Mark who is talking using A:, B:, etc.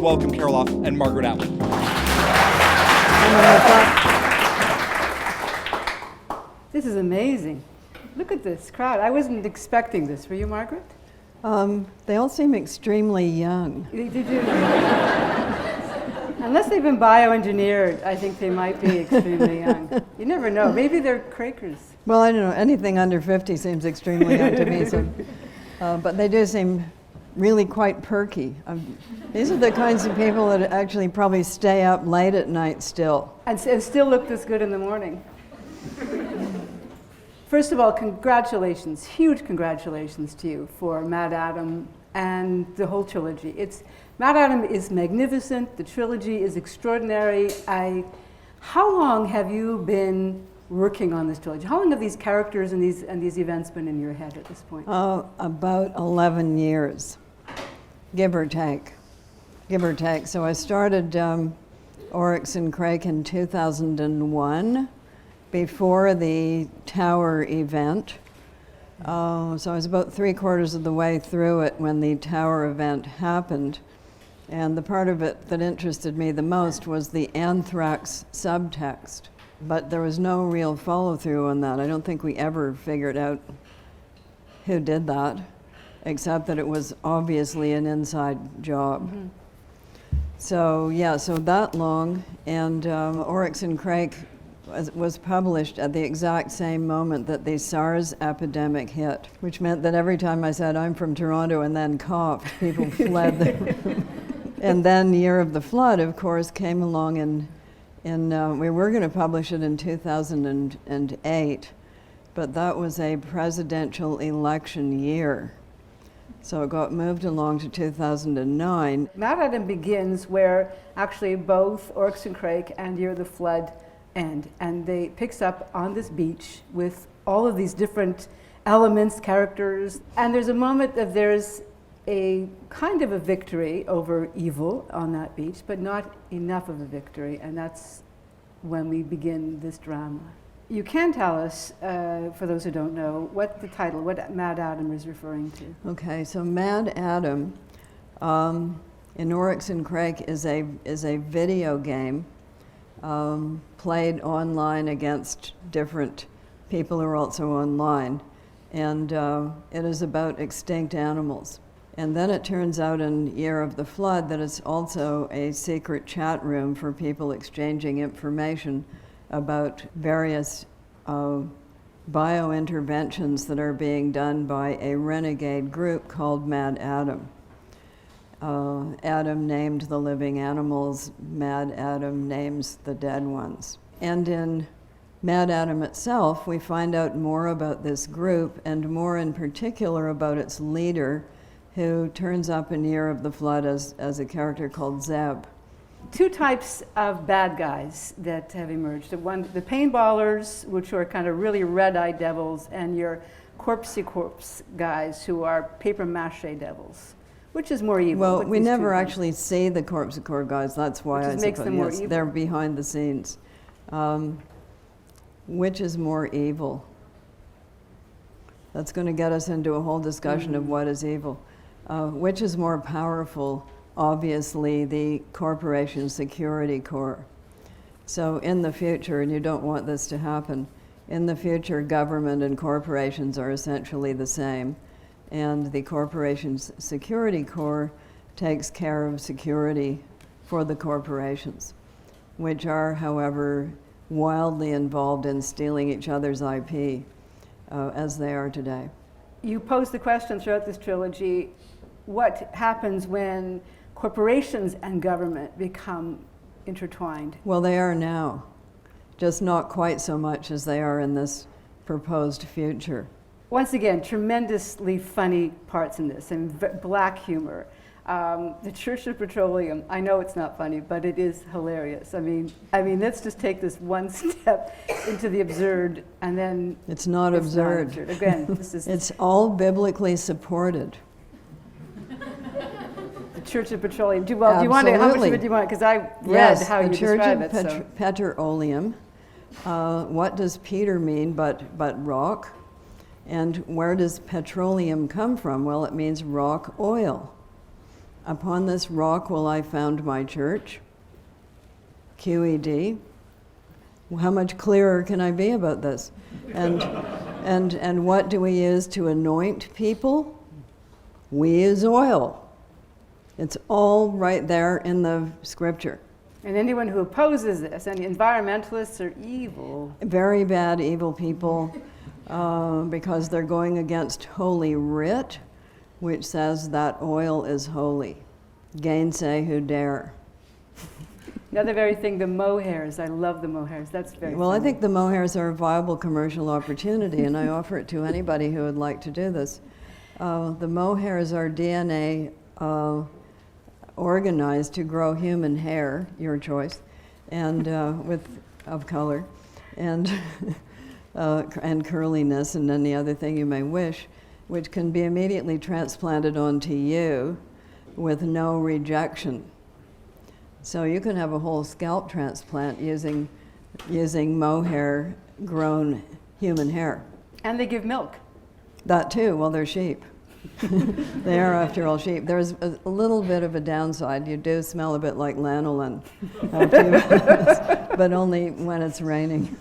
A: welcome Caroline and Margaret Atwood.
B: This is amazing. Look at this crowd. I wasn't expecting this. Were you, Margaret?
C: They all seem extremely young.
B: Did you? Unless they've been bioengineered, I think they might be extremely young. You never know. Maybe they're Quakers.
C: Well, I don't know. Anything under 50 seems extremely young to me. So, but they do seem really quite perky. These are the kinds of people that actually probably stay up late at night still.
B: And still look this good in the morning. First of all, congratulations, huge congratulations to you for MaddAddão and the whole trilogy. MaddAddão is magnificent, the trilogy is extraordinary. How long have you been working on this trilogy? How long have these characters and these events been in your head at this point?
C: About 11 years, give or take. So I started Oryx and Crake in 2001, before the Tower event. So I was about 3/4 of the way through it when the Tower event happened. And the part of it that interested me the most was the anthrax subtext. But there was no real follow-through on that. I don't think we ever figured out who did that, except that it was obviously an inside job. Mm-hmm. So that long, and Oryx and Crake was published at the exact same moment that the SARS epidemic hit, which meant that every time I said, I'm from Toronto, and then coughed, people fled. And then Year of the Flood, of course, came along, and we were going to publish it in 2008, but that was a presidential election year. So it got moved along to 2009.
B: MaddAddão begins where actually both Oryx and Crake and Year of the Flood end, and they picks up on this beach with all of these different elements, characters, and there's a moment that there's a kind of a victory over evil on that beach, but not enough of a victory, and that's when we begin this drama. You can tell us, for those who don't know, what the title, what MaddAddão is referring to.
C: Okay, so MaddAddão in Oryx and Crake is a video game played online against different people who are also online, and it is about extinct animals. And then it turns out in Year of the Flood that it's also a secret chat room for people exchanging information about various biointerventions that are being done by a renegade group called MaddAddão. Adam named the living animals, MaddAddão names the dead ones. And in MaddAddão itself, we find out more about this group, and more in particular about its leader, who turns up in Year of the Flood as a character called Zeb.
B: Two types of bad guys that have emerged. The paintballers, which are kind of really red-eyed devils, and your corpsey corpse guys, who are paper mache devils. Which is more evil?
C: Well, we never actually see the corpsicore guys. That's why I
B: makes them more evil.
C: They're behind the scenes. Which is more evil? That's going to get us into a whole discussion of what is evil. Which is more powerful? Obviously, the corporation security core. So in the future, and you don't want this to happen, in the future, government and corporations are essentially the same. And the corporation's security core takes care of security for the corporations, which are, however, wildly involved in stealing each other's IP, as they are today.
B: You pose the question throughout this trilogy, what happens when corporations and government become intertwined?
C: Well, they are now, just not quite so much as they are in this proposed future.
B: Once again, tremendously funny parts in this, and black humor. The Church of Petroleum, I know it's not funny, but it is hilarious. I mean, let's just take this one step into the absurd, and then
C: it's not absurd.
B: Again, this is
C: it's all biblically supported.
B: The Church of Petroleum. Do you want to? How much of it do you want? Because I read how you describe it.
C: The Church of Petroleum. What does Peter mean? But rock. And where does petroleum come from? Well, it means rock oil. upon this rock will I found my church, QED. How much clearer can I be about this? And what do we use to anoint people? We use oil. It's all right there in the scripture.
B: And anyone who opposes this, and environmentalists are evil.
C: Very bad, evil people, because they're going against Holy Writ, which says that oil is holy. Gainsay who dare.
B: Another very thing, the mohairs. I love the mohairs. That's very
C: Well,
B: funny.
C: I think the mohairs are a viable commercial opportunity, and I offer it to anybody who would like to do this. The mohairs are DNA organized to grow human hair, your choice, and of color, and curliness, and any other thing you may wish, which can be immediately transplanted onto you with no rejection. So you can have a whole scalp transplant using mohair grown human hair.
B: And they give milk.
C: That too, well, they're sheep. They are, after all, sheep. There's a little bit of a downside. You do smell a bit like lanolin after you but only when it's raining.